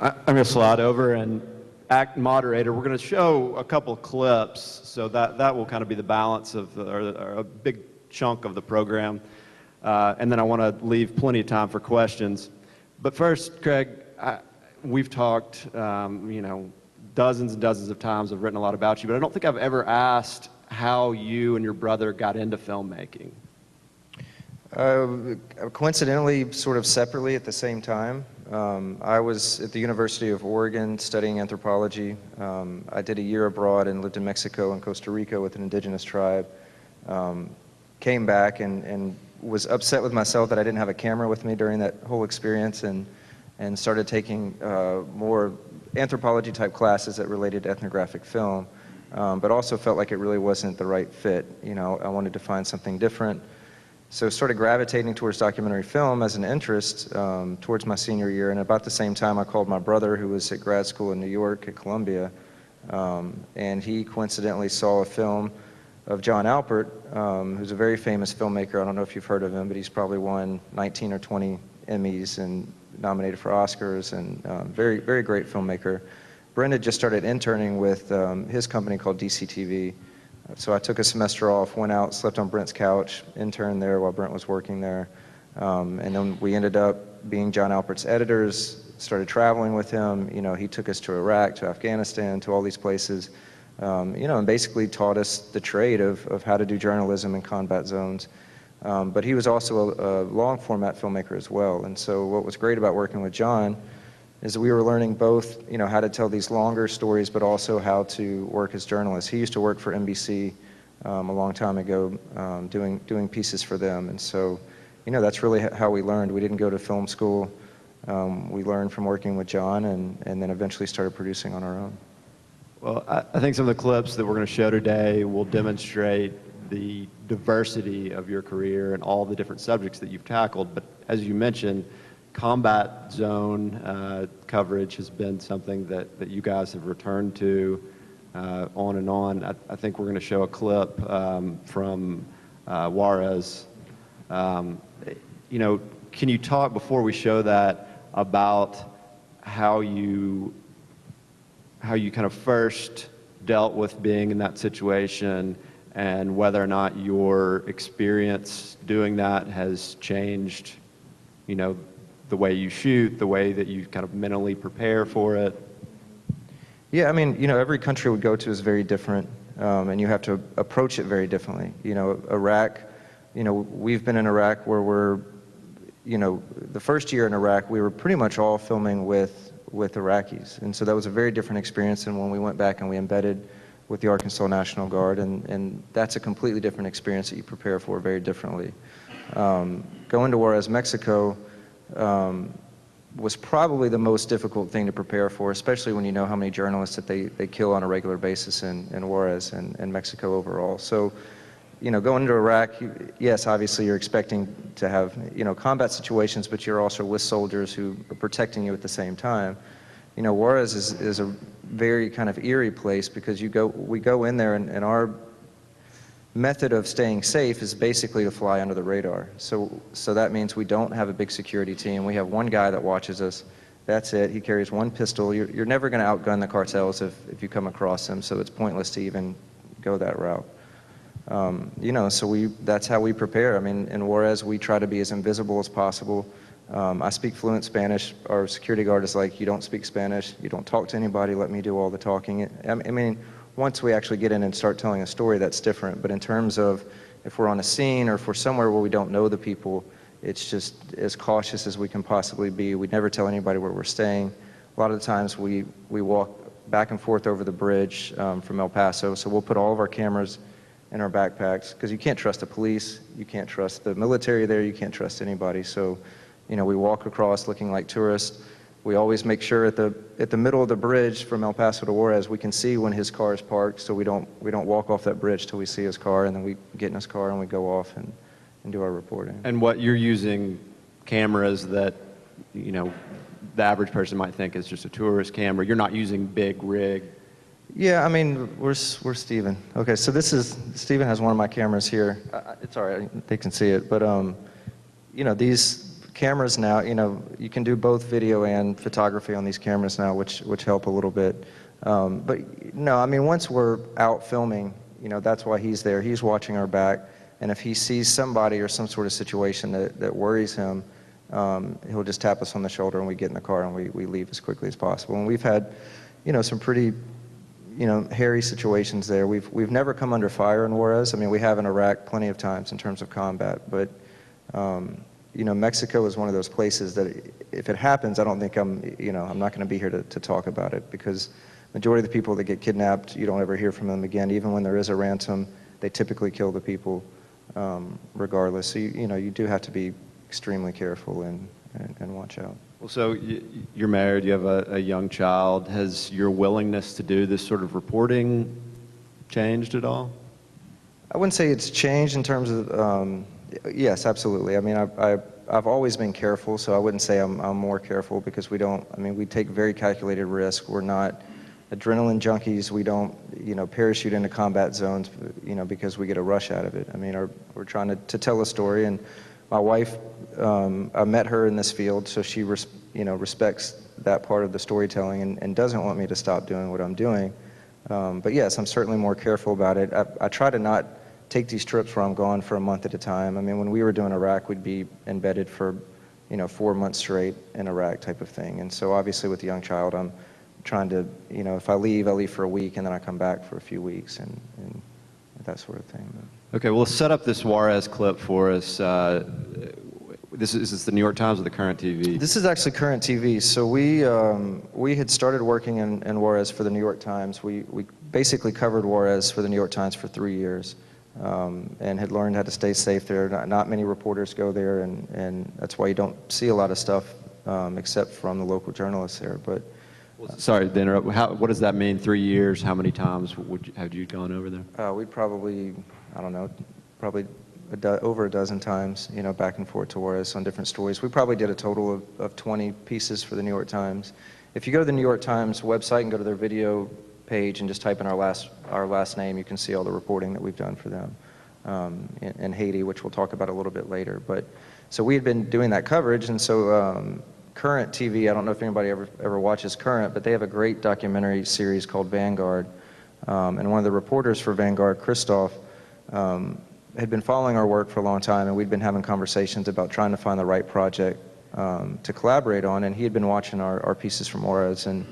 I'm going to slide over and act moderator. We're going to show a couple clips, so that will kind of be the balance of, or a big chunk of the program. And then I want to leave plenty of time for questions. But first, Craig, we've talked, dozens and dozens of times. I've written a lot about you, but I don't think I've ever asked how you and your brother got into filmmaking. Coincidentally, sort of separately at the same time. I was at the University of Oregon studying anthropology. I did a year abroad and lived in Mexico and Costa Rica with an indigenous tribe. Came back and was upset with myself that I didn't have a camera with me during that whole experience, and started taking more anthropology type classes that related to ethnographic film, but also felt like it really wasn't the right fit. I wanted to find something different. So started gravitating towards documentary film as an interest towards my senior year, and about the same time I called my brother, who was at grad school in New York at Columbia, and he coincidentally saw a film of John Alpert, who's a very famous filmmaker. I don't know if you've heard of him, but he's probably won 19 or 20 Emmys and nominated for Oscars, and very, very great filmmaker. Brent had just started interning with his company called DCTV. So I took a semester off, went out, slept on Brent's couch, interned there while Brent was working there. And then we ended up being John Alpert's editors, started traveling with him. He took us to Iraq, to Afghanistan, to all these places, and basically taught us the trade of how to do journalism in combat zones. But he was also a long format filmmaker as well. And so what was great about working with John is that we were learning both, how to tell these longer stories, but also how to work as journalists. He used to work for NBC a long time ago, doing pieces for them. And so, that's really how we learned. We didn't go to film school. We learned from working with John, and then eventually started producing on our own. Well, I think some of the clips that we're going to show today will demonstrate the diversity of your career and all the different subjects that you've tackled. But as you mentioned, combat zone coverage has been something that you guys have returned to on and on. I think we're going to show a clip from Juarez. Can you talk, before we show that, about how you kind of first dealt with being in that situation, and whether or not your experience doing that has changed, the way you shoot, the way that you kind of mentally prepare for it? Yeah, every country we go to is very different, and you have to approach it very differently. Iraq, we've been in Iraq where the first year in Iraq, we were pretty much all filming with Iraqis. And so that was a very different experience than when we went back and we embedded with the Arkansas National Guard, and that's a completely different experience that you prepare for very differently. Going to Juarez, Mexico, was probably the most difficult thing to prepare for, especially when you know how many journalists that they kill on a regular basis in Juarez and Mexico overall. So, going into Iraq, yes, obviously you're expecting to have, combat situations, but you're also with soldiers who are protecting you at the same time. Juarez is a very kind of eerie place because we go in there, and our method of staying safe is basically to fly under the radar. So that means we don't have a big security team. We have one guy that watches us. That's it. He carries one pistol. You're never going to outgun the cartels if you come across them, so it's pointless to even go that route. So that's how we prepare. In Juarez, we try to be as invisible as possible. I speak fluent Spanish. Our security guard is like, you don't speak Spanish, you don't talk to anybody, let me do all the talking. Once we actually get in and start telling a story, that's different. But in terms of if we're on a scene or if we're somewhere where we don't know the people, it's just as cautious as we can possibly be. We never tell anybody where we're staying. A lot of the times we walk back and forth over the bridge from El Paso, so we'll put all of our cameras in our backpacks, because you can't trust the police, you can't trust the military there, you can't trust anybody. So, we walk across looking like tourists. We always make sure at the middle of the bridge from El Paso to Juarez, we can see when his car is parked, so we don't walk off that bridge till we see his car, and then we get in his car and we go off and do our reporting. And what you're using cameras that, the average person might think is just a tourist camera. You're not using big rig. Yeah, where's Steven? Okay, so Steven has one of my cameras here. It's all right, they can see it, but these cameras now, you know, you can do both video and photography on these cameras now, which help a little bit. But no, I mean, once we're out filming, you know, that's why he's there. He's watching our back, and if he sees somebody or some sort of situation that worries him, he'll just tap us on the shoulder, and we get in the car and we leave as quickly as possible. And we've had, you know, some pretty, you know, hairy situations there. We've never come under fire in Juarez. I mean, we have in Iraq plenty of times in terms of combat, but you know, Mexico is one of those places that if it happens, I don't think I'm not going to be here to talk about it, because majority of the people that get kidnapped, you don't ever hear from them again. Even when there is a ransom, they typically kill the people regardless. So you know, you do have to be extremely careful and watch out. Well, so you're married, you have a young child. Has your willingness to do this sort of reporting changed at all? I wouldn't say it's changed in terms of, yes, absolutely. I mean, I've always been careful, so I wouldn't say I'm more careful, because we take very calculated risk. We're not adrenaline junkies. We don't, you know, parachute into combat zones, you know, because we get a rush out of it. I mean, we're trying to tell a story, and my wife, I met her in this field, so she respects that part of the storytelling and doesn't want me to stop doing what I'm doing. But yes, I'm certainly more careful about it. I try to not take these trips where I'm gone for a month at a time. I mean, when we were doing Iraq, we'd be embedded for, you know, 4 months straight in Iraq type of thing. And so obviously with a young child, I'm trying to, you know, if I leave for a week, and then I come back for a few weeks and that sort of thing. Okay, well, set up this Juarez clip for us. Is this the New York Times or the Current TV? This is actually Current TV. So we had started working in Juarez for the New York Times. We basically covered Juarez for the New York Times for 3 years, and had learned how to stay safe there. Not many reporters go there, and that's why you don't see a lot of stuff except from the local journalists there. But sorry to interrupt. What does that mean? 3 years? How many times have you gone over there? We'd probably, I don't know, probably over a dozen times, you know, back and forth to Juarez on different stories. We probably did a total of 20 pieces for the New York Times. If you go to the New York Times website and go to their video page and just type in our last name, you can see all the reporting that we've done for them in Haiti, which we'll talk about a little bit later. But so we had been doing that coverage, and so Current TV, I don't know if anybody ever watches Current, but they have a great documentary series called Vanguard. And one of the reporters for Vanguard, Christoph, had been following our work for a long time, and we'd been having conversations about trying to find the right project to collaborate on, and he had been watching our pieces from Juarez, and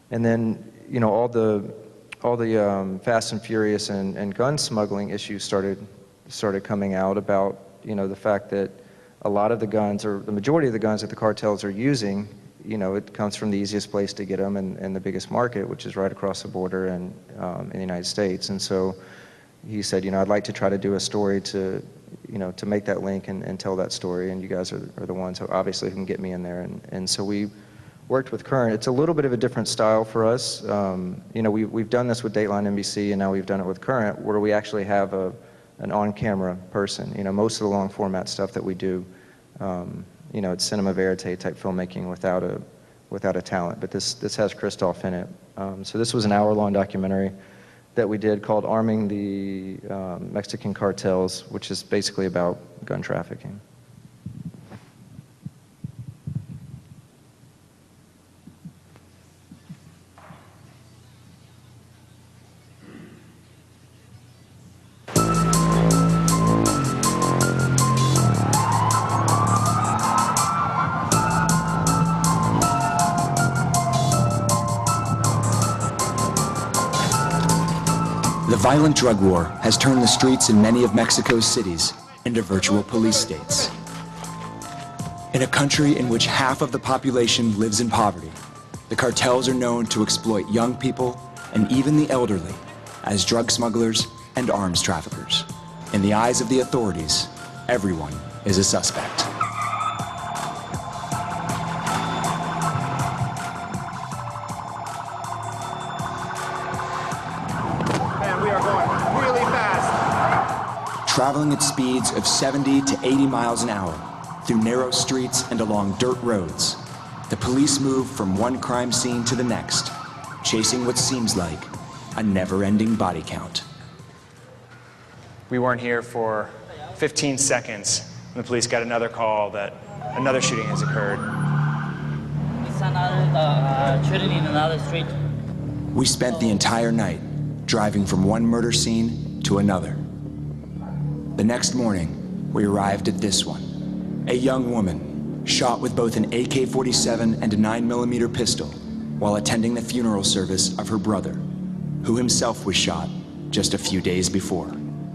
then, you know, all the Fast and Furious and gun smuggling issues started coming out about, you know, the fact that a lot of the guns, or the majority of the guns that the cartels are using, you know, it comes from the easiest place to get them and the biggest market, which is right across the border and in the United States. And so he said, you know, I'd like to try to do a story to, you know, to make that link and tell that story, and you guys are the ones who obviously can get me in there. And so we worked with Current. It's a little bit of a different style for us. You know, we've done this with Dateline NBC, and now we've done it with Current, where we actually have an on-camera person. You know, most of the long format stuff that we do, you know, it's cinema verite type filmmaking without a talent. But this has Christoph in it. So this was an hour-long documentary that we did called Arming the Mexican Cartels, which is basically about gun trafficking. The violent drug war has turned the streets in many of Mexico's cities into virtual police states. In a country in which half of the population lives in poverty, the cartels are known to exploit young people and even the elderly as drug smugglers and arms traffickers. In the eyes of the authorities, everyone is a suspect. Traveling at speeds of 70 to 80 miles an hour through narrow streets and along dirt roads, the police move from one crime scene to the next, chasing what seems like a never-ending body count. We weren't here for 15 seconds when the police got another call that another shooting has occurred. It's another shooting in another street. We spent the entire night driving from one murder scene to another. The next morning, we arrived at this one. A young woman shot with both an AK-47 and a 9mm pistol while attending the funeral service of her brother, who himself was shot just a few days before.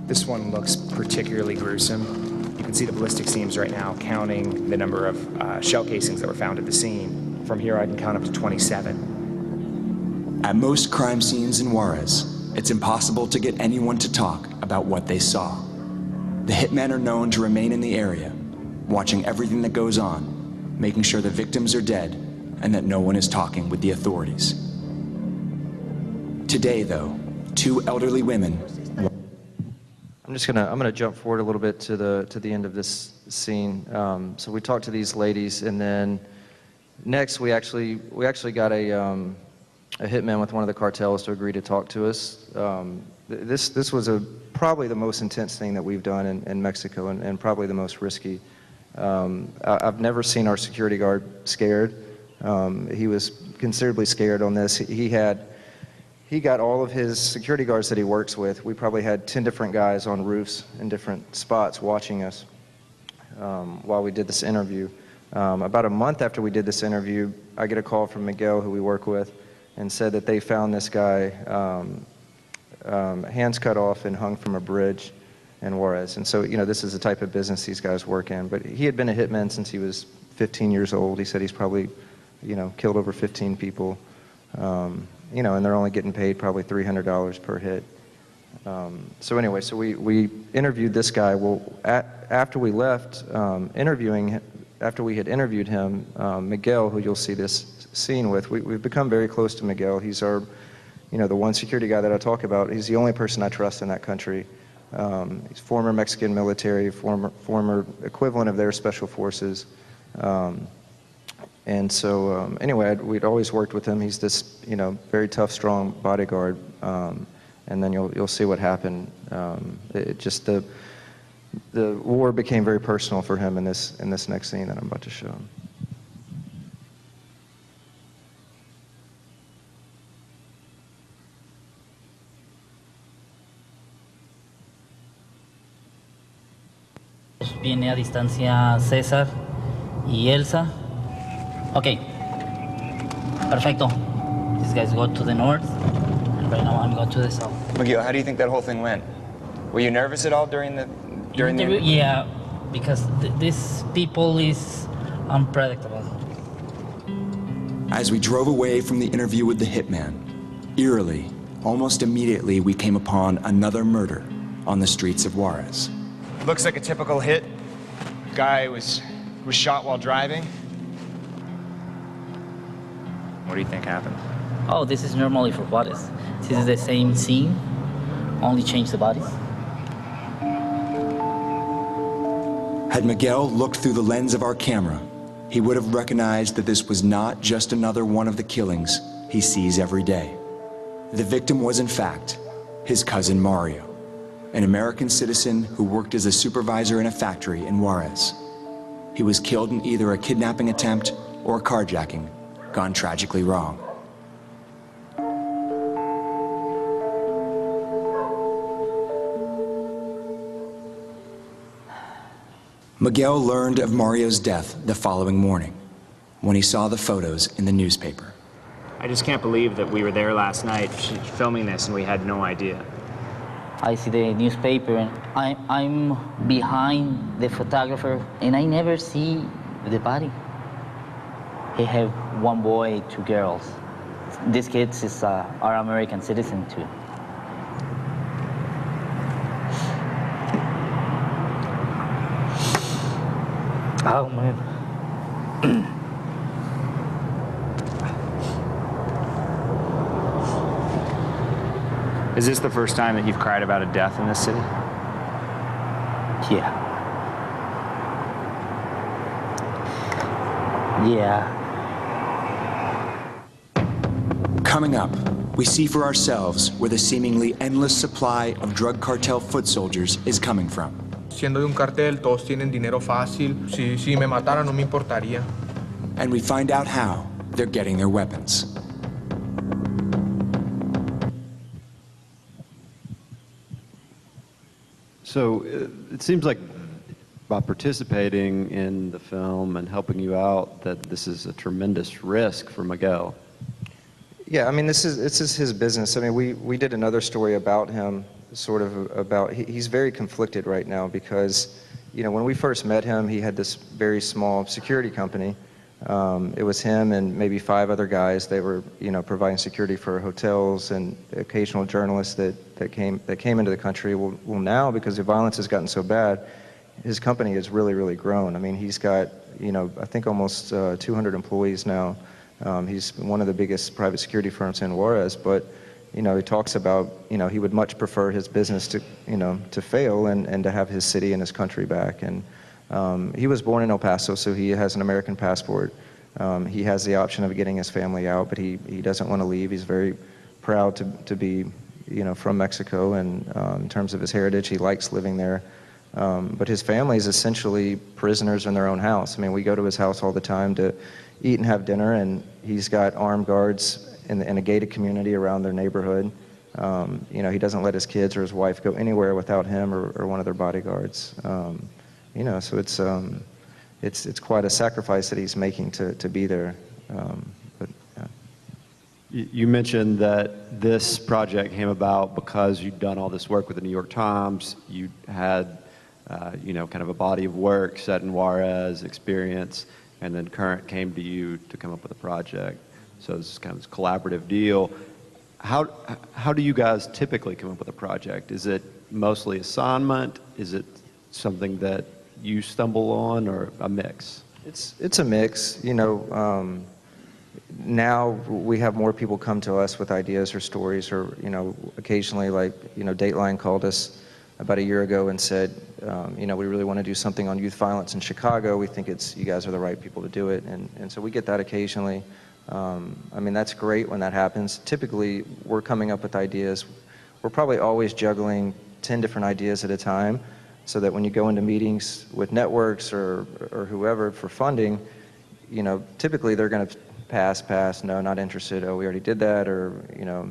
This one looks particularly gruesome. You can see the ballistic seams right now counting the number of shell casings that were found at the scene. From here I can count up to 27. At most crime scenes in Juarez, it's impossible to get anyone to talk about what they saw. The hitmen are known to remain in the area, watching everything that goes on, making sure the victims are dead and that no one is talking with the authorities. Today, though, two elderly women. I'm gonna jump forward a little bit to the end of this scene. So we talked to these ladies, and then next we actually got a hitman with one of the cartels to agree to talk to us. This was probably the most intense thing that we've done in Mexico, and probably the most risky. I've never seen our security guard scared. He was considerably scared on this. He got all of his security guards that he works with. We probably had 10 different guys on roofs in different spots watching us while we did this interview. About a month after we did this interview, I get a call from Miguel, who we work with, and said that they found this guy hands cut off and hung from a bridge in Juarez. And so, this is the type of business these guys work in. But he had been a hitman since he was 15 years old. He said he's probably, killed over 15 people. And they're only getting paid probably $300 per hit. So anyway, so we interviewed this guy. Well, after we left after we had interviewed him, Miguel, who you'll see this scene with, we've become very close to Miguel. He's our, the one security guy that I talk about. He's the only person I trust in that country. He's former Mexican military, former equivalent of their special forces. And so, anyway, we'd always worked with him. He's this, very tough, strong bodyguard. And then you'll see what happened. The war became very personal for him in this next scene that I'm about to show him. Viene a distancia César y Elsa. Okay, perfecto. These guys go to the north, and right now I'm going to the south. Miguel, how do you think that whole thing went? Were you nervous at all during the interview? Yeah, because this people is unpredictable. As we drove away from the interview with the hitman, eerily, almost immediately we came upon another murder on the streets of Juarez. Looks like a typical hit. Guy was shot while driving. What do you think happened? Oh, this is normally for bodies. This is the same scene, only change the bodies. Had Miguel looked through the lens of our camera, he would have recognized that this was not just another one of the killings he sees every day. The victim was, in fact, his cousin Mario, an American citizen who worked as a supervisor in a factory in Juarez. He was killed in either a kidnapping attempt or a carjacking, gone tragically wrong. Miguel learned of Mario's death the following morning, when he saw the photos in the newspaper. I just can't believe that we were there last night filming this and we had no idea. I see the newspaper and I'm behind the photographer and I never see the body. He have one boy, two girls. This kid is our American citizen too. Oh man. Is this the first time that you've cried about a death in this city? Yeah. Yeah. Coming up, we see for ourselves where the seemingly endless supply of drug cartel foot soldiers is coming from. siendo de un cartel, todos tienen dinero fácil. Si me mataran no me importaría. And we find out how they're getting their weapons. So it seems like by participating in the film and helping you out, that this is a tremendous risk for Miguel. Yeah, I mean, this is his business. I mean, we did another story about him, sort of about, he's very conflicted right now because, you know, when we first met him, he had this very small security company. It was him and maybe 5 other guys. They were, you know, providing security for hotels and occasional journalists that came into the country. Well, now, because the violence has gotten so bad, his company has really grown. I mean, he's got, you know, I think almost 200 employees now. He's one of the biggest private security firms in Juarez, but, you know, he talks about, you know, he would much prefer his business to, you know, to fail and to have his city and his country back. And he was born in El Paso, so he has an American passport. He has the option of getting his family out, but he doesn't want to leave. He's very proud to be, you know, from Mexico, and in terms of his heritage, he likes living there. But his family is essentially prisoners in their own house. I mean, we go to his house all the time to eat and have dinner, and he's got armed guards in a gated community around their neighborhood. You know, he doesn't let his kids or his wife go anywhere without him or one of their bodyguards. You know, so it's quite a sacrifice that he's making to be there. But yeah. You mentioned that this project came about because you'd done all this work with the New York Times. You had, you know, kind of a body of work set in Juarez, experience, and then Current came to you to come up with a project. So it's kind of this collaborative deal. How do you guys typically come up with a project? Is it mostly assignment? Is it something that you stumble on, or a mix? It's a mix. You know, now we have more people come to us with ideas or stories, or, you know, occasionally, like, you know, Dateline called us about a year ago and said, you know, we really want to do something on youth violence in Chicago. We think you guys are the right people to do it. And so we get that occasionally. I mean, that's great when that happens. Typically, we're coming up with ideas. We're probably always juggling 10 different ideas at a time, so that when you go into meetings with networks or whoever for funding, you know, typically they're going to pass, no, not interested, oh, we already did that, or, you know,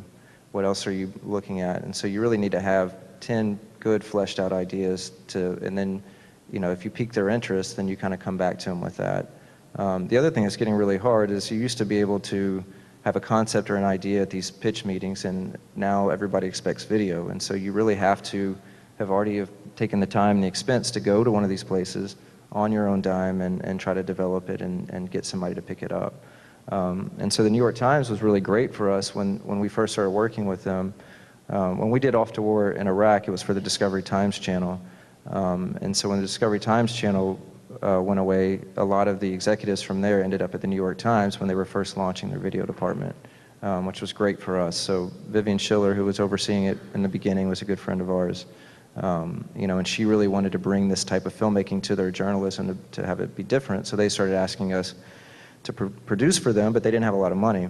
what else are you looking at? And so you really need to have 10 good fleshed out ideas and then, you know, if you pique their interest, then you kind of come back to them with that. The other thing that's getting really hard is you used to be able to have a concept or an idea at these pitch meetings, and now everybody expects video, and so you really have to have already taken the time and the expense to go to one of these places on your own dime and try to develop it and get somebody to pick it up. And so the New York Times was really great for us when we first started working with them. When we did Off to War in Iraq, it was for the Discovery Times channel. And so when the Discovery Times channel went away, a lot of the executives from there ended up at the New York Times when they were first launching their video department, which was great for us. So Vivian Schiller, who was overseeing it in the beginning, was a good friend of ours. You know, and she really wanted to bring this type of filmmaking to their journalism to have it be different. So they started asking us to produce for them, but they didn't have a lot of money.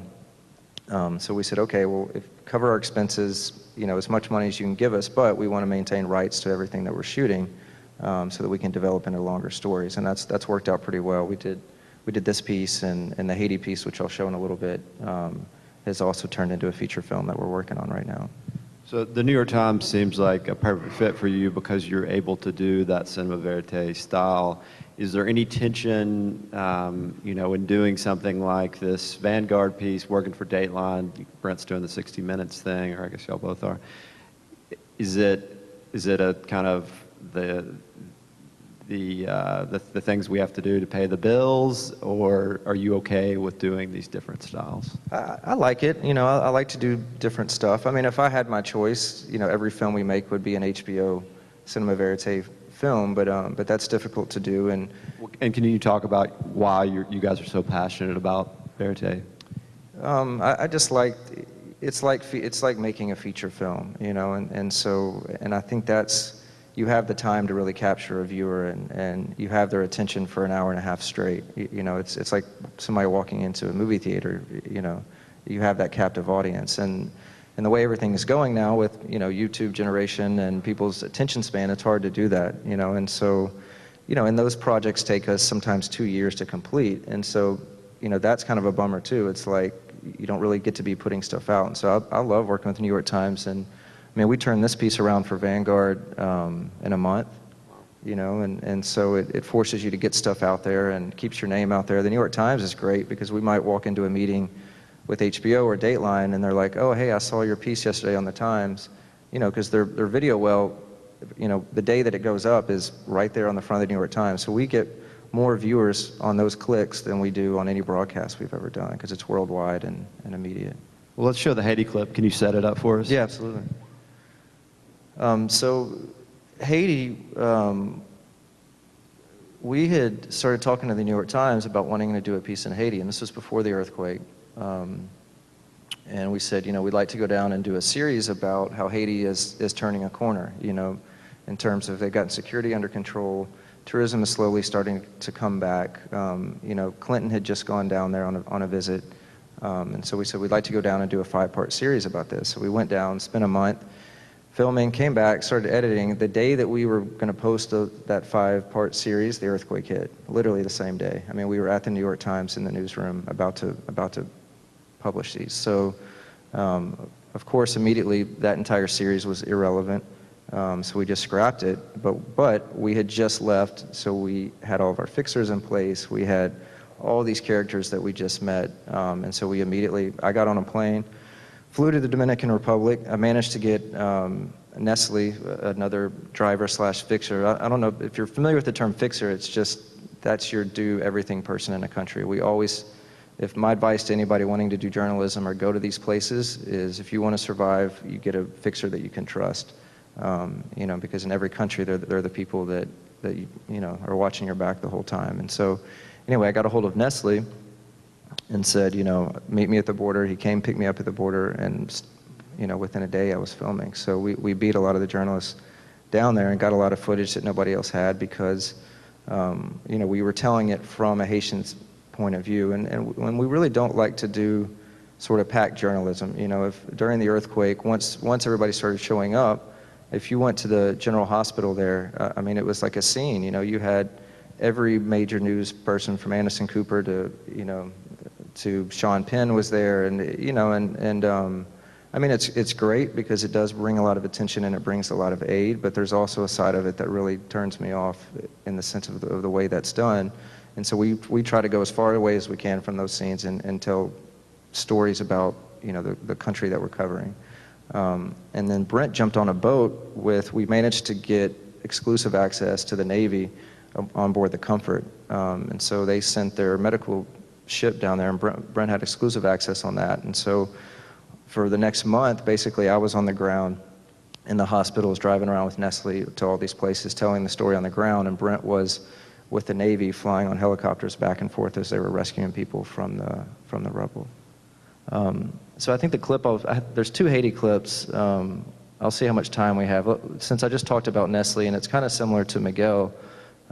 So we said, okay, well, cover our expenses, you know, as much money as you can give us, but we want to maintain rights to everything that we're shooting, so that we can develop into longer stories. And that's worked out pretty well. We did this piece, and the Haiti piece, which I'll show in a little bit, has also turned into a feature film that we're working on right now. So the New York Times seems like a perfect fit for you because you're able to do that cinema verite style. Is there any tension, you know, in doing something like this Vanguard piece, working for Dateline? Brent's doing the 60 Minutes thing, or I guess y'all both are. Is it a kind of the things we have to do to pay the bills, or are you okay with doing these different styles? I like it. You know, I like to do different stuff. I mean, if I had my choice, you know, every film we make would be an HBO cinema verite film, but that's difficult to do. And can you talk about why you guys are so passionate about verite? I just like, it's like making a feature film, you know, and I think that's, you have the time to really capture a viewer, and you have their attention for an hour and a half straight. You know, it's like somebody walking into a movie theater. You know, you have that captive audience, and And the way everything is going now with, YouTube generation and people's attention span, it's hard to do that, and so, and those projects take us sometimes 2 years to complete, and so, that's kind of a bummer too. It's like, you don't really get to be putting stuff out, and so I love working with the New York Times, and I mean, we turned this piece around for Vanguard in a month, and so it forces you to get stuff out there and keeps your name out there. The New York Times is great because we might walk into a meeting with HBO or Dateline, and they're like, oh, hey, I saw your piece yesterday on the Times, because their video well, the day that it goes up is right there on the front of the New York Times. So we get more viewers on those clicks than we do on any broadcast we've ever done, because it's worldwide and immediate. Well, let's show the Haiti clip. Can you set it up for us? Yeah, absolutely. So Haiti, we had started talking to the New York Times about wanting to do a piece in Haiti, and this was before the earthquake. And we said, we'd like to go down and do a series about how Haiti is turning a corner, in terms of they've gotten security under control, tourism is slowly starting to come back. Clinton had just gone down there on a visit, and so we said we'd like to go down and do a 5-part series about this. So we went down, spent a month filming, came back, started editing. The day that we were going to post that 5-part series, the earthquake hit, literally the same day. I mean, we were at the New York Times in the newsroom about to publish these. So, of course, immediately that entire series was irrelevant. So we just scrapped it. But we had just left, so we had all of our fixers in place. We had all these characters that we just met, and so I got on a plane, flew to the Dominican Republic. I managed to get Nestle, another driver/fixer. I don't know if you're familiar with the term fixer. It's just that's your do everything person in a country. If my advice to anybody wanting to do journalism or go to these places is, if you want to survive, you get a fixer that you can trust. Because in every country they're the people that are watching your back the whole time. And so, anyway, I got a hold of Nestle and said, meet me at the border. He came, picked me up at the border, and within a day I was filming. So we beat a lot of the journalists down there and got a lot of footage that nobody else had, because we were telling it from a Haitian's point of view, and we really don't like to do sort of packed journalism. If during the earthquake, once everybody started showing up, if you went to the general hospital there, I mean, it was like a scene. You had every major news person from Anderson Cooper to Sean Penn was there, and I mean, it's great because it does bring a lot of attention and it brings a lot of aid, but there's also a side of it that really turns me off in the sense of the way that's done. And so we try to go as far away as we can from those scenes and tell stories about the country that we're covering. And then Brent jumped on a boat we managed to get exclusive access to the Navy on board the Comfort. And so they sent their medical ship down there, and Brent had exclusive access on that. And so for the next month, basically, I was on the ground in the hospitals, driving around with Nestle to all these places, telling the story on the ground, and Brent was with the Navy flying on helicopters back and forth as they were rescuing people from the rubble. So I think the clip there's 2 Haiti clips. I'll see how much time we have. Since I just talked about Nestle, and it's kind of similar to Miguel,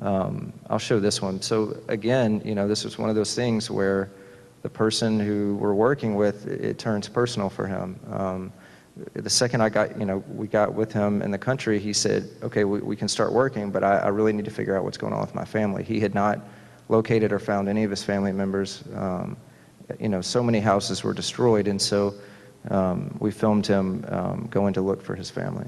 I'll show this one. So again, this was one of those things where the person who we're working with, it turns personal for him. The second we got with him in the country, he said, okay, we can start working, but I really need to figure out what's going on with my family. He had not located or found any of his family members. So many houses were destroyed, and so we filmed him going to look for his family.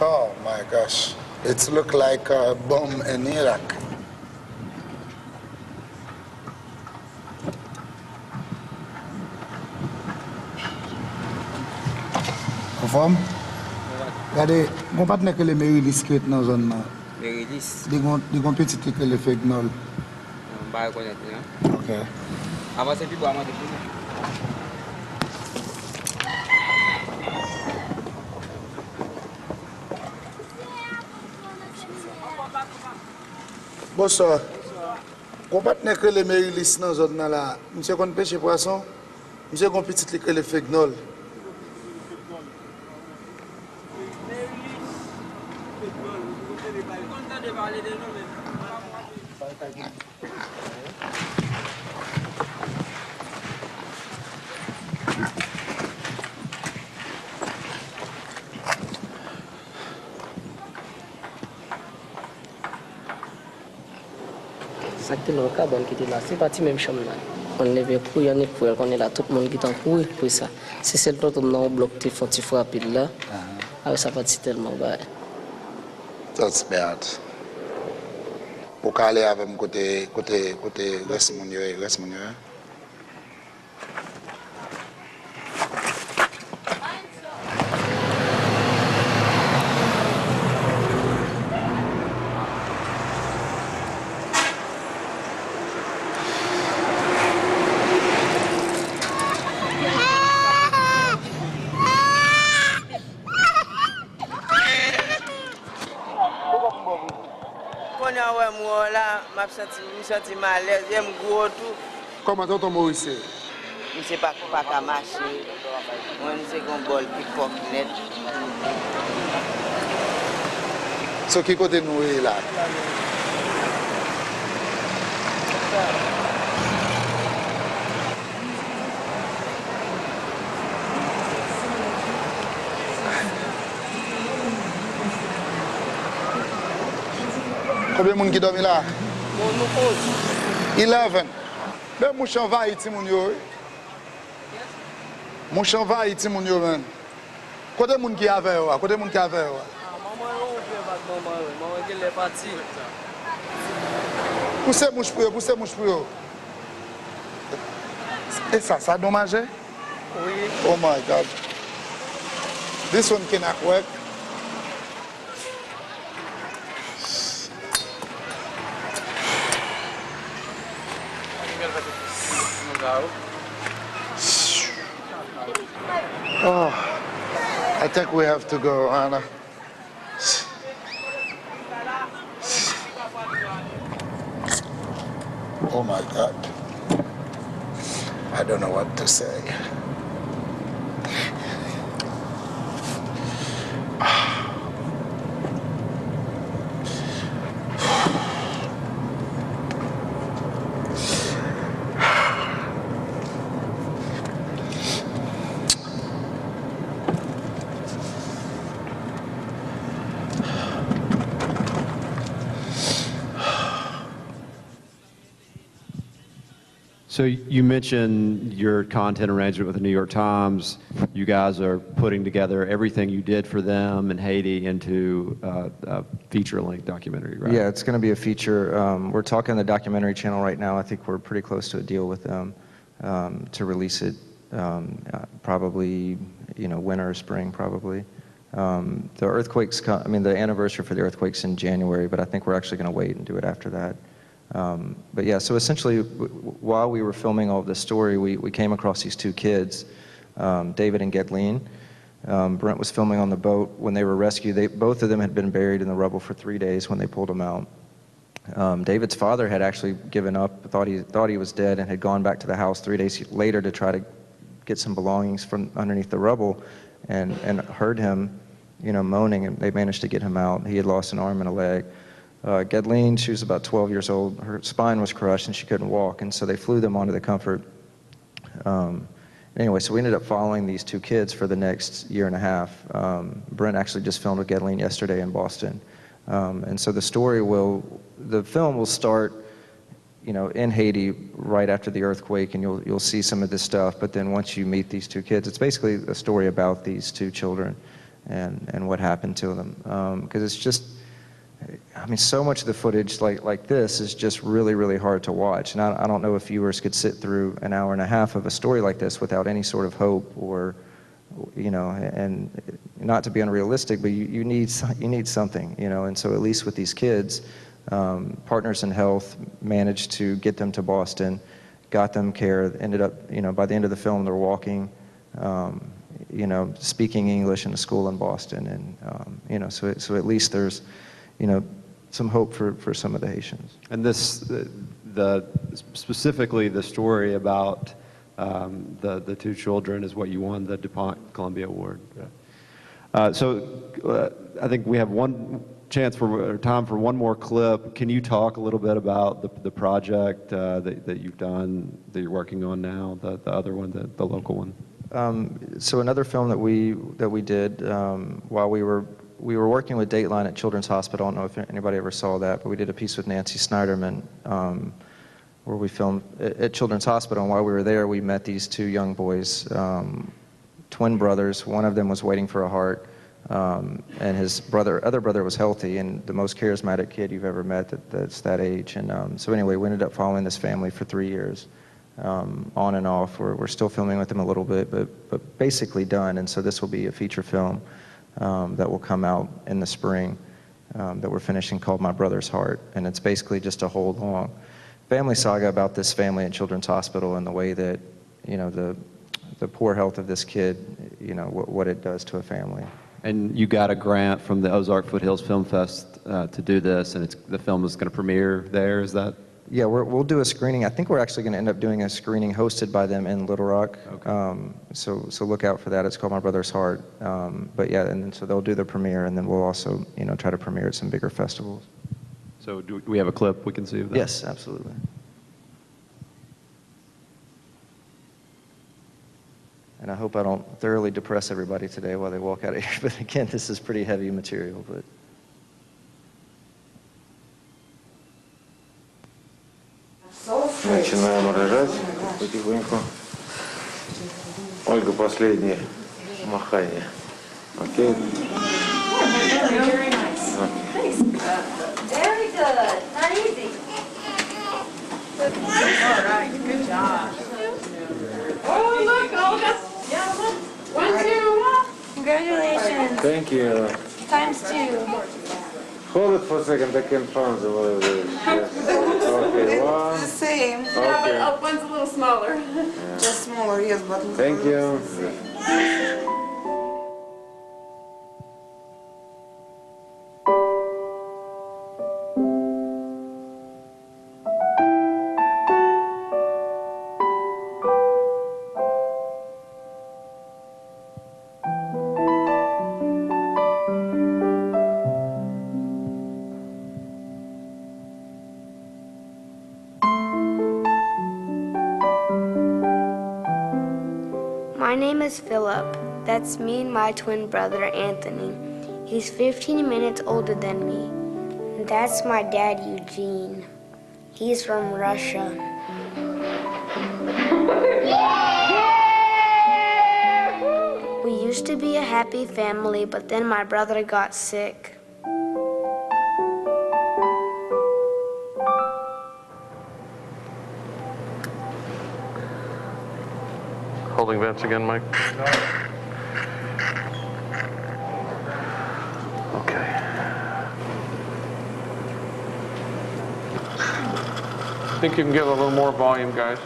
Oh my gosh, it looked like a bomb in Iraq. Confirm? Regardez, mon partenaire que les Mérilis qui est dans la zone. Mérilis? Ils ont petit que les Fegnol. Okay. Bonsoir. Kon patne que le Merilis nan zon nan la, monsieur kon pêche poisson, monsieur kon petit li que le fegnol. Sakte le cabane qui était là, c'est parti même chambre là. On levait pour y en pour on est là, tout le monde qui t'en couille pour ça. C'est celle dont on a bloqué, faut tu frapper là. Ah ça parti tellement bas. That's bad. Pour aller avec mon côté reste mon yo. Je me sens mal à l'aise, j'aime gros tout. Comment tonton Maurice? Je ne sais pas qu'à marcher. Moi, je sais qu'on bol puis coq net. So qui côté nous est là? Combien de monde qui dormi là? 11. Ben mon chan va iti moun yo. Mon chan va iti moun yo men. Côté moun qui avait yo, côté moun qui avait yo. Maman qui est parti. Poussez mouche pour yo. Et ça dommage? Oui. Oh my God. This one cannot work. Oh, I think we have to go, Anna. Oh my God. I don't know what to say. So you mentioned your content arrangement with the New York Times. You guys are putting together everything you did for them in Haiti into a feature-length documentary, right? Yeah, it's going to be a feature. We're talking the documentary channel right now. I think we're pretty close to a deal with them to release it probably, winter or spring, probably. The earthquakes, the anniversary for the earthquakes in January, but I think we're actually going to wait and do it after that. But yeah, so essentially, while we were filming all of this story, we came across these two kids, David and Gedleen. Brent was filming on the boat when they were rescued. Both of them had been buried in the rubble for 3 days when they pulled them out. David's father had actually given up, thought he was dead, and had gone back to the house 3 days later to try to get some belongings from underneath the rubble, and heard him, moaning, and they managed to get him out. He had lost an arm and a leg. Gedleen, she was about 12 years old. Her spine was crushed and she couldn't walk, and so they flew them onto the Comfort. Anyway, so we ended up following these two kids for the next year and a half. Brent actually just filmed with Gedleen yesterday in Boston. And so the film will start, in Haiti right after the earthquake, and you'll see some of this stuff. But then once you meet these two kids, it's basically a story about these two children and what happened to them. Because it's just, so much of the footage like this is just really, really hard to watch. And I don't know if viewers could sit through an hour and a half of a story like this without any sort of hope or, and not to be unrealistic, but you need something, and so at least with these kids, Partners in Health managed to get them to Boston, got them care, ended up, by the end of the film, they're walking, speaking English in a school in Boston. And, so at least there's, some hope for some of the Haitians. And this, specifically the story about the two children is what you won the DuPont Columbia Award. So I think we have time for one more clip. Can you talk a little bit about the project that you've done, that you're working on now, the other one, the local one? So another film that we did while we were working with Dateline at Children's Hospital. I don't know if anybody ever saw that, but we did a piece with Nancy Snyderman where we filmed at Children's Hospital. And while we were there, we met these two young boys, twin brothers. One of them was waiting for a heart, and his other brother was healthy, and the most charismatic kid you've ever met that's that age. And so anyway, we ended up following this family for 3 years. On and off. We're still filming with them a little bit, but basically done. And so this will be a feature film that will come out in the spring that we're finishing, called My Brother's Heart. And it's basically just a whole long family saga about this family at Children's Hospital and the way that, the poor health of this kid, what it does to a family. And you got a grant from the Ozark Foothills Film Fest to do this, and the film is going to premiere there, is that? Yeah, we'll do a screening. I think we're actually going to end up doing a screening hosted by them in Little Rock. Okay. So look out for that. It's called My Brother's Heart. But yeah, and then, so they'll do the premiere, and then we'll also, try to premiere at some bigger festivals. So do we have a clip we can see of that? Yes, absolutely. And I hope I don't thoroughly depress everybody today while they walk out of here. But again, this is pretty heavy material. But начинаем рожать потихоньку. Ольга, последнее махание. Окей? Very nice. Very good. Not easy. All right. Good job. Oh, look, Olga. Yeah, look. 1, 2. Congratulations. Thank you. ×2. Hold it for a second, I can pound the whatever it is. Yes. Okay, one. The same. Okay. Yeah, but one's a little smaller. Yeah. Just smaller, yes, but. Thank you. My name is Philip. That's me and my twin brother, Anthony. He's 15 minutes older than me. And that's my dad, Eugene. He's from Russia. We used to be a happy family, but then my brother got sick. Holding vents again, Mike? Okay. I think you can give a little more volume, guys.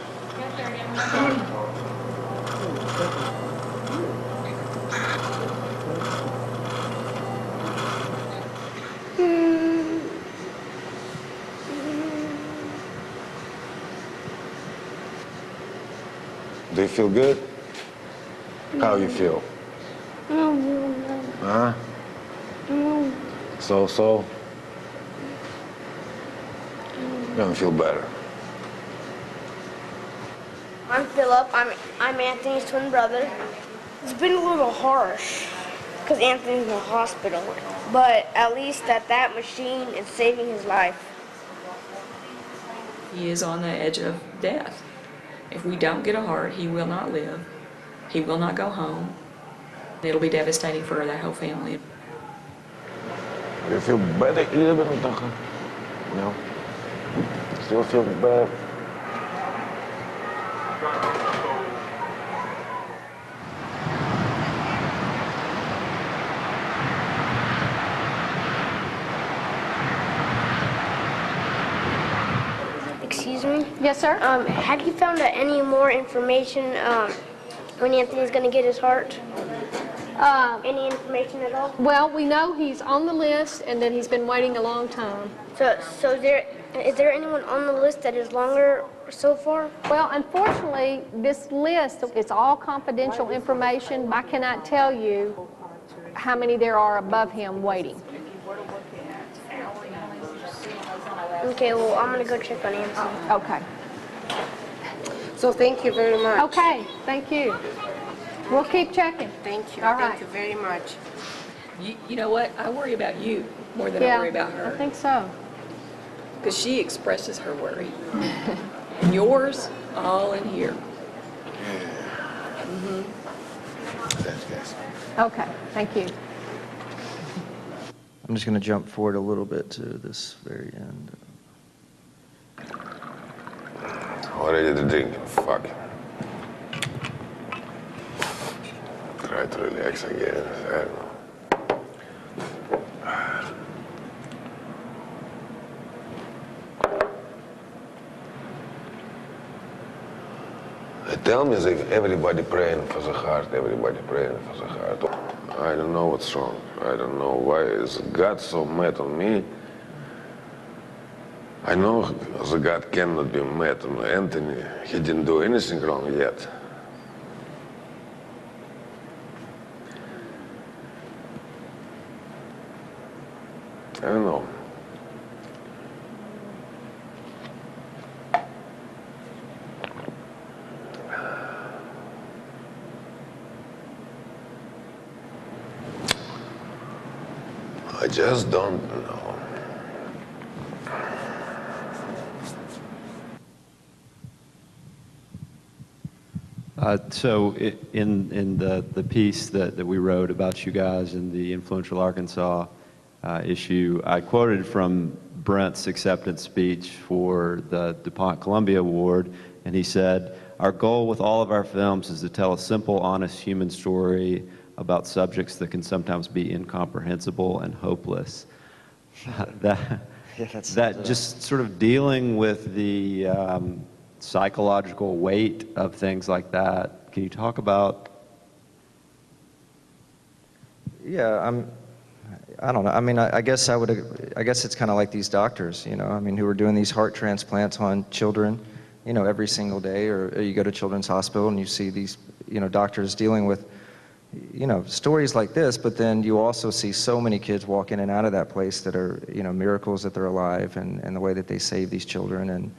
Do you feel good? How you feel? Huh? So? Gonna feel better. I'm Philip. I'm Anthony's twin brother. It's been a little harsh because Anthony's in the hospital, but at least that machine is saving his life. He is on the edge of death. If we don't get a heart, he will not live. He will not go home. It'll be devastating for that whole family. You feel better a little bit, no? Still feel bad? Excuse me? Yes, sir? Have you found out any more information when Anthony's going to get his heart? Any information at all? Well, we know he's on the list and that he's been waiting a long time. So is there anyone on the list that is longer so far? Well, unfortunately, this list, it's all confidential information. I cannot tell you how many there are above him waiting. Okay, well, I'm going to go check on Anthony. Okay. So thank you very much. Okay, thank you. We'll keep checking. Thank you. All right. Thank you very much. You know what? I worry about you more than Yeah, I worry about her. I think so. Because she expresses her worry. And yours, all in here. Thanks, guys. Okay, thank you. I'm just going to jump forward a little bit to this very end. Already the drink. Fuck. Try to relax again. I don't know. They tell me that everybody praying for the heart, everybody praying for the heart. I don't know what's wrong. I don't know why is God so mad on me. I know the God cannot be mad on Anthony. He didn't do anything wrong yet. I don't know. I just don't know. In the piece that we wrote about you guys in the Influential Arkansas issue, I quoted from Brent's acceptance speech for the DuPont Columbia Award, and he said, "Our goal with all of our films is to tell a simple, honest human story about subjects that can sometimes be incomprehensible and hopeless." That just sort of dealing with the psychological weight of things like that. Can you talk about? Yeah, I don't know. I mean, I guess it's kind of like these doctors, you know, I mean, who are doing these heart transplants on children, you know, every single day, or you go to Children's Hospital and you see these, you know, doctors dealing with, you know, stories like this, but then you also see so many kids walk in and out of that place that are, you know, miracles that they're alive, and the way that they save these children, and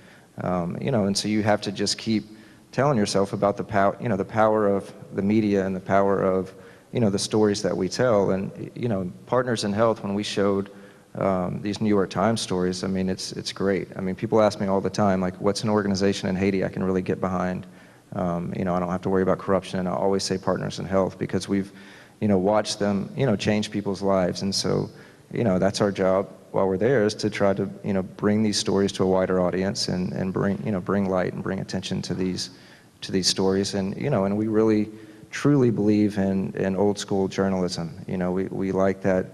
you know, and so you have to just keep telling yourself about the power, you know, the power of the media and the power of, you know, the stories that we tell. And you know, Partners in Health, when we showed these New York Times stories, I mean, it's great. I mean, people ask me all the time, like, what's an organization in Haiti I can really get behind? You know, I don't have to worry about corruption, and I always say Partners in Health, because we've, you know, watched them, you know, change people's lives. And so, you know, that's our job while we're there, is to try to, you know, bring these stories to a wider audience, and bring, you know, bring light and bring attention to these stories. And, you know, and we really truly believe in old school journalism. You know, we like that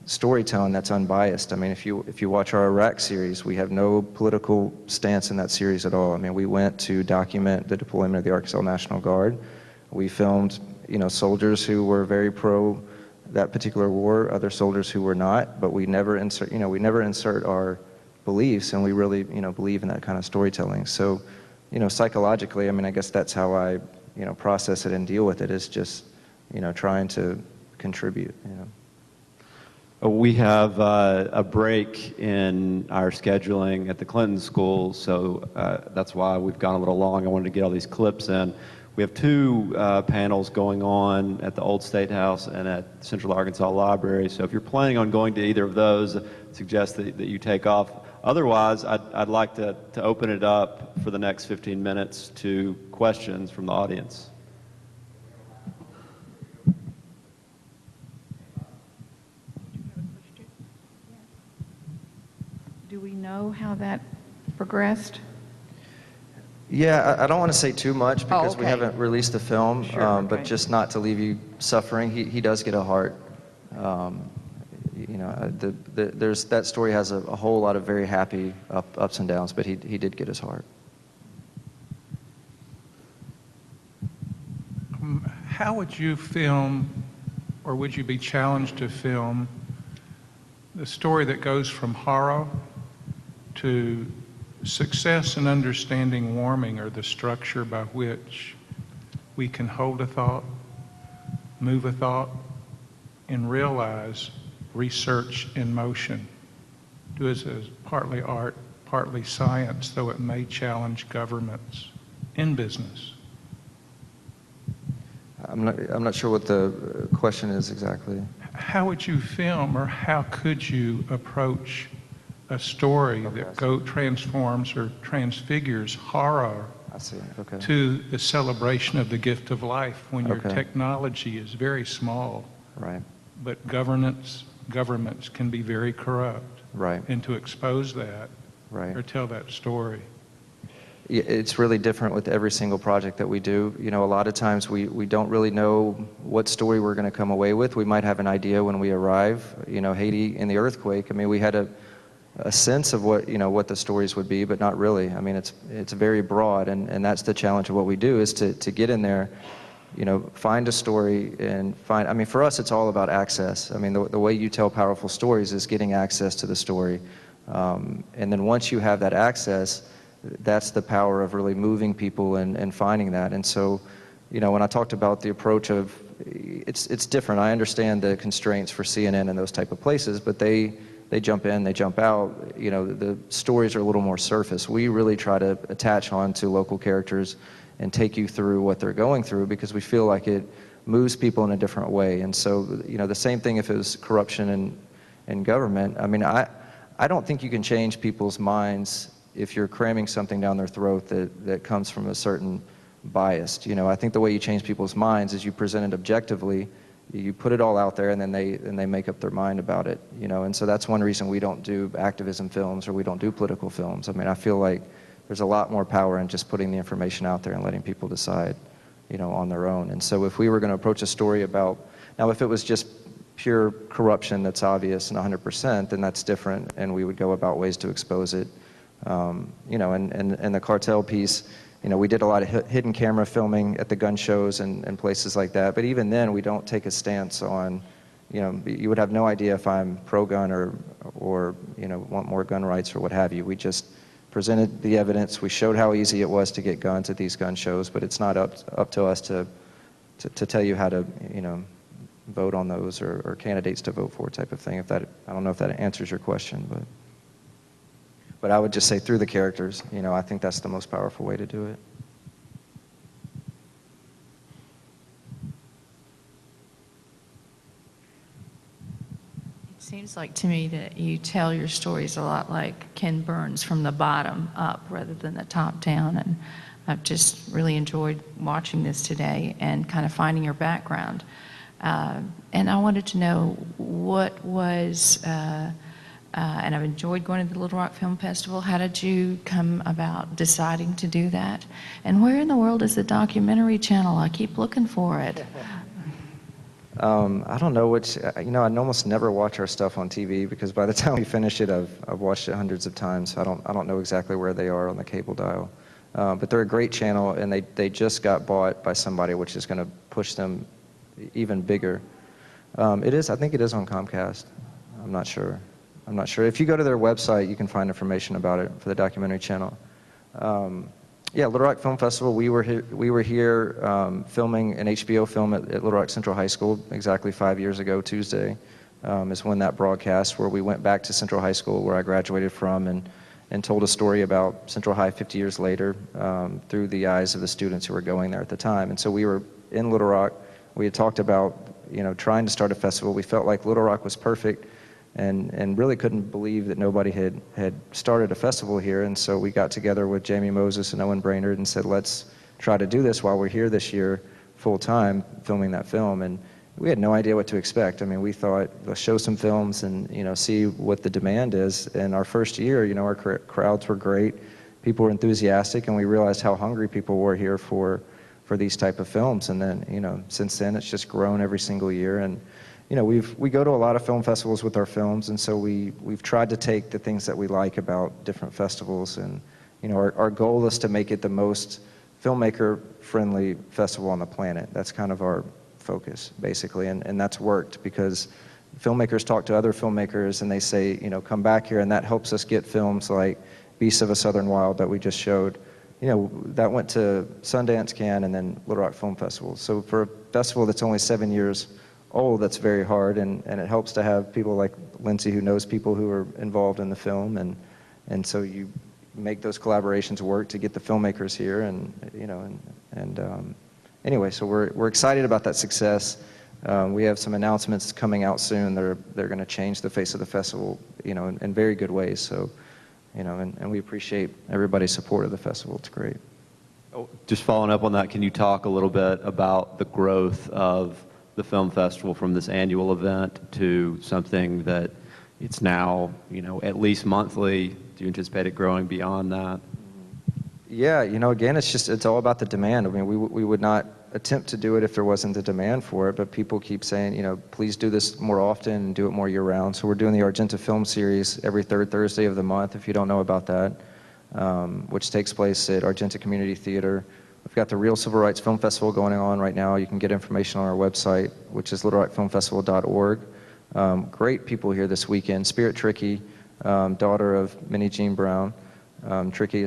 storytelling that's unbiased. I mean, if you watch our Iraq series, we have no political stance in that series at all. I mean, we went to document the deployment of the Arkansas National Guard. We filmed, you know, soldiers who were very pro that particular war, other soldiers who were not, but we never insert our beliefs, and we really, you know, believe in that kind of storytelling. So, you know, psychologically, I mean, I guess that's how I, you know, process it and deal with it, is just, you know, trying to contribute, you know. We have a break in our scheduling at the Clinton School, so that's why we've gone a little long. I wanted to get all these clips in. We have two panels going on at the Old State House and at Central Arkansas Library, so if you're planning on going to either of those, I suggest that you take off. Otherwise, I'd like to open it up for the next 15 minutes to questions from the audience. Do we know how that progressed? Yeah, I don't want to say too much, because we okay. haven't released the film, Sure, but okay. just not to leave you suffering, he does get a heart. that story has a whole lot of very happy ups and downs, but he did get his heart. How would you film, or would you be challenged to film, the story that goes from horror to success in understanding warming, or the structure by which we can hold a thought, move a thought, and realize research in motion? Do it as partly art, partly science, though it may challenge governments in business. I'm not sure what the question is exactly. How would you film, or how could you approach a story that transforms or transfigures horror to the celebration of the gift of life when your technology is very small? Right. But governments can be very corrupt. Right. And to expose that, right, or tell that story. It's really different with every single project that we do. A lot of times we don't really know what story we're going to come away with. We might have an idea when we arrive. Haiti in the earthquake, I mean, we had a sense of what the stories would be, but not really. I mean, it's very broad, and that's the challenge of what we do, is to get in there, find a story and I mean, for us, it's all about access. I mean, the way you tell powerful stories is getting access to the story. And then once you have that access, that's the power of really moving people and finding that. And so, when I talked about the approach of, it's different. I understand the constraints for CNN and those type of places, but they jump in, they jump out. The stories are a little more surface. We really try to attach on to local characters and take you through what they're going through, because we feel like it moves people in a different way. And so, the same thing if it was corruption in government. I mean, I don't think you can change people's minds if you're cramming something down their throat that comes from a certain bias. I think the way you change people's minds is you present it objectively, you put it all out there, and then they make up their mind about it. And so that's one reason we don't do activism films, or we don't do political films. I mean, I feel like there's a lot more power in just putting the information out there and letting people decide, on their own. And so if we were going to approach a story about, now if it was just pure corruption that's obvious and 100%, then that's different, and we would go about ways to expose it. And the cartel piece, we did a lot of hidden camera filming at the gun shows and places like that. But even then, we don't take a stance on, you would have no idea if I'm pro-gun or want more gun rights or what have you. We just presented the evidence. We showed how easy it was to get guns at these gun shows, but it's not up to us to tell you how to, vote on those or candidates to vote for, type of thing. I don't know if that answers your question, but I would just say through the characters. I think that's the most powerful way to do it. It seems like to me that you tell your stories a lot like Ken Burns, from the bottom up rather than the top down. And I've just really enjoyed watching this today and kind of finding your background. And I wanted to know what was, and I've enjoyed going to the Little Rock Film Festival. How did you come about deciding to do that? And where in the world is the documentary channel? I keep looking for it. I don't know which, I almost never watch our stuff on TV, because by the time we finish it, I've watched it hundreds of times. I don't know exactly where they are on the cable dial. But they're a great channel, and they just got bought by somebody, which is going to push them even bigger. I think it is on Comcast. I'm not sure. If you go to their website, you can find information about it for the documentary channel. Yeah, Little Rock Film Festival, we were here filming an HBO film at Little Rock Central High School exactly 5 years ago. Tuesday is when that broadcast, where we went back to Central High School, where I graduated from, and told a story about Central High 50 years later through the eyes of the students who were going there at the time. And so we were in Little Rock. We had talked about trying to start a festival. We felt like Little Rock was perfect, and really couldn't believe that nobody had started a festival here. And so we got together with Jamie Moses and Owen Brainerd and said, let's try to do this while we're here this year full time filming that film. And we had no idea what to expect. I mean, we thought, let's show some films and see what the demand is. And our first year, our crowds were great. People were enthusiastic, and we realized how hungry people were here for these type of films. And then since then, it's just grown every single year. And you know, we go to a lot of film festivals with our films, and so we've tried to take the things that we like about different festivals, and you know, our goal is to make it the most filmmaker-friendly festival on the planet. That's kind of our focus, basically, and that's worked because filmmakers talk to other filmmakers and they say, you know, come back here, and that helps us get films like Beasts of a Southern Wild that we just showed. You know, that went to Sundance, Cannes, and then Little Rock Film Festival. So for a festival that's only 7 years old, that's very hard, and it helps to have people like Lindsay who knows people who are involved in the film, and so you make those collaborations work to get the filmmakers here, and you know, anyway, so we're excited about that success. We have some announcements coming out soon. They're going to change the face of the festival, you know, in very good ways. So, you know, and we appreciate everybody's support of the festival. It's great. Oh, just following up on that, can you talk a little bit about the growth of the film festival from this annual event to something that it's now, you know, at least monthly? Do you anticipate it growing beyond that? Yeah, you know, again, it's all about the demand. I mean, we would not attempt to do it if there wasn't a demand for it, but people keep saying, you know, please do this more often and do it more year-round. So we're doing the Argenta Film Series every third Thursday of the month, if you don't know about that, which takes place at Argenta Community Theater. We've got the Real Civil Rights Film Festival going on right now. You can get information on our website, which is littlerockfilmfestival.org. Great people here this weekend. Spirit Tricky, daughter of Minnie Jean Brown. Tricky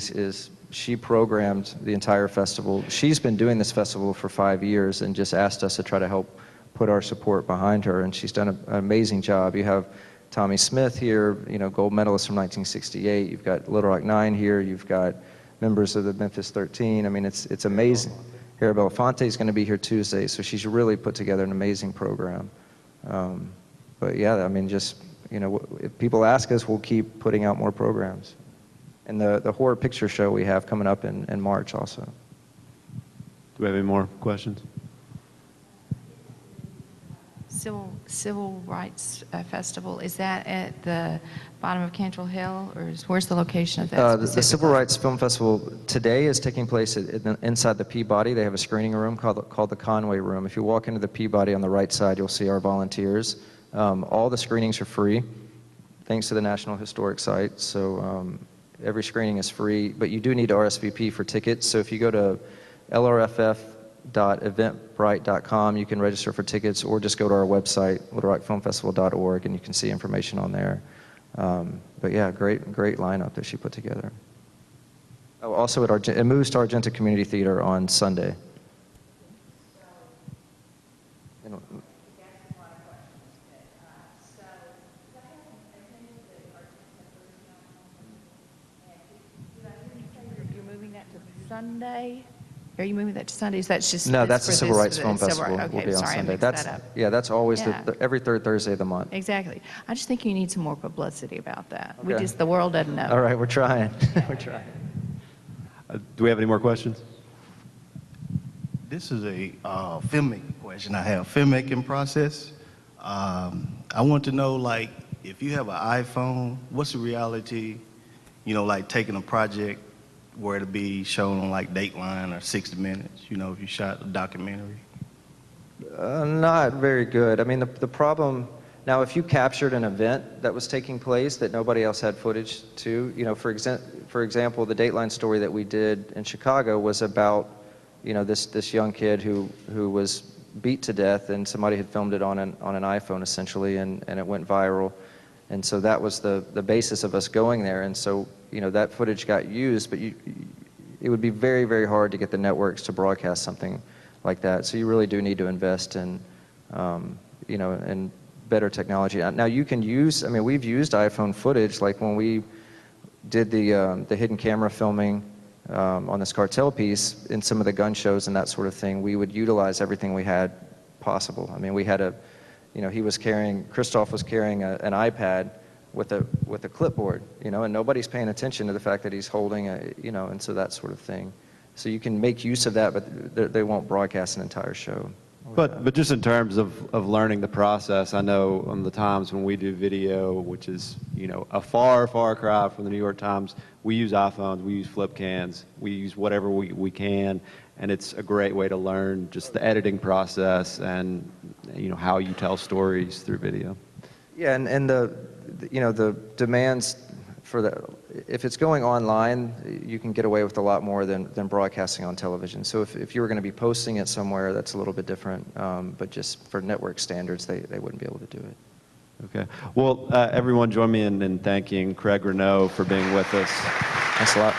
she programmed the entire festival. She's been doing this festival for 5 years and just asked us to try to help put our support behind her, and she's done an amazing job. You have Tommy Smith here, you know, gold medalist from 1968. You've got Little Rock 9 here. You've got members of the Memphis 13. I mean, it's amazing. Harry Belafonte is going to be here Tuesday, so she's really put together an amazing program. But yeah, I mean, just, you know, if people ask us, we'll keep putting out more programs. And the horror picture show we have coming up in March also. Do we have any more questions? Civil Rights Festival, is that at the bottom of Cantrell Hill, or where's the location of that? The Civil Rights Film Festival today is taking place inside the Peabody. They have a screening room called the Conway Room. If you walk into the Peabody on the right side, you'll see our volunteers. All the screenings are free, thanks to the National Historic Site. So every screening is free, but you do need to RSVP for tickets. So if you go to lrff.eventbrite.com, you can register for tickets, or just go to our website, littlerockfilmfestival.org, and you can see information on there. But yeah, great lineup that she put together. Oh, also it moves to Argenta Community Theater on Sunday. Sunday? Are you moving that to Sundays? That's just no. That's the Civil Rights Film Festival. Okay, will be on sorry, Sunday. I mixed that up. Yeah, that's always Yeah. every third Thursday of the month. Exactly. I just think you need some more publicity about that. Okay. The world doesn't know. All right, we're trying. We're trying. Do we have any more questions? This is a filmmaking question. I have filmmaking process. I want to know, like, if you have an iPhone, what's the reality? You know, like taking a project where to be shown on like Dateline or 60 Minutes, you know, if you shot a documentary? Not very good. I mean, the problem, now if you captured an event that was taking place that nobody else had footage to, you know, for example, the Dateline story that we did in Chicago was about, you know, this young kid who was beat to death, and somebody had filmed it on an iPhone essentially, and it went viral. And so that was the basis of us going there. And so, you know, that footage got used, but it would be very, very hard to get the networks to broadcast something like that. So you really do need to invest in, you know, in better technology. Now you can use, I mean, we've used iPhone footage, like when we did the hidden camera filming on this cartel piece in some of the gun shows and that sort of thing, we would utilize everything we had possible. I mean, we had you know, Christoph was carrying an iPad with a clipboard, you know, and nobody's paying attention to the fact that he's holding you know, and so that sort of thing. So you can make use of that, but they won't broadcast an entire show. But just in terms of learning the process, I know on the times when we do video, which is, you know, a far, far cry from the New York Times, we use iPhones, we use flip cans, we use whatever we can, and it's a great way to learn just the editing process and, you know, how you tell stories through video. Yeah, and the you know, the demands for the, if it's going online, you can get away with a lot more than broadcasting on television. So if you were going to be posting it somewhere, that's a little bit different. But just for network standards, they wouldn't be able to do it. Okay. Well, everyone join me in thanking Craig Renaud for being with us. Thanks a lot.